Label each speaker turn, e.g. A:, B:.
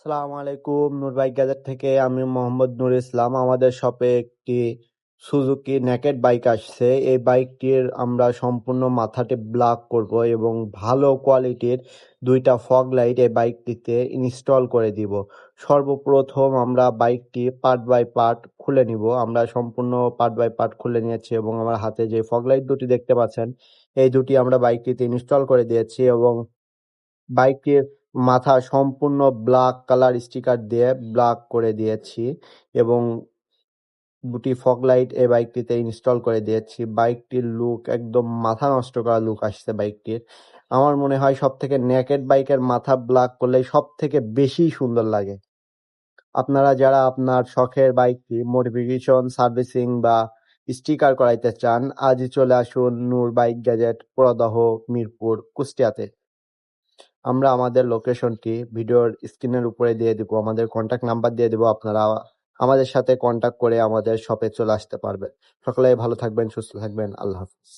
A: আসসালামু আলাইকুম, নূর bike gadget থেকে আমি মোহাম্মদ নুর ইসলাম। আমাদের শপে একটি সুজুকি নেকেড বাইক আসছে। এই বাইকটির আমরা সম্পূর্ণ মাথাটি ব্ল্যাক করব এবং ভালো কোয়ালিটির দুইটা ফগ লাইট এই বাইকটিতে ইনস্টল করে দিব। সর্বপ্রথম আমরা বাইকটি পার্ট বাই পার্ট খুলে নিব। আমরা সম্পূর্ণ পার্ট বাই পার্ট খুলে নিয়েছি এবং আমার হাতে যে ফগ লাইট দুটি দেখতে পাচ্ছেন, এই দুটি আমরা বাইকটিতে ইনস্টল করে দিয়েছি এবং বাইকের মাথা সম্পূর্ণ ব্ল্যাক কালার স্টিকার দিয়ে ব্ল্যাক করে দিয়েছি এবং দুটি ফগ লাইট এই বাইকটিতে ইনস্টল করে দিয়েছি। বাইকটির লুক একদম মাথা নষ্ট করা লুক আসছে বাইকটির। আমার মনে হয় সব থেকে নেকেড বাইকের মাথা ব্ল্যাক করলে সব থেকে বেশি সুন্দর লাগে। আপনারা যারা আপনার শখের বাইকটি মডিফিকেশন, সার্ভিসিং বা স্টিকার করাইতে চান, আজই চলে আসুন নূর বাইক গ্যাজেট, পোড়াদহ, মিরপুর, কুষ্টিয়াতে। আমরা আমাদের লোকেশনটি ভিডিওর স্ক্রিনের উপরে দিয়ে দিব, আমাদের কন্ট্যাক্ট নাম্বার দিয়ে দিব। আপনারা আমাদের সাথে কন্ট্যাক্ট করে আমাদের শপে চলে আসতে পারবেন। সকলে ভালো থাকবেন, সুস্থ থাকবেন। আল্লাহ হাফিজ।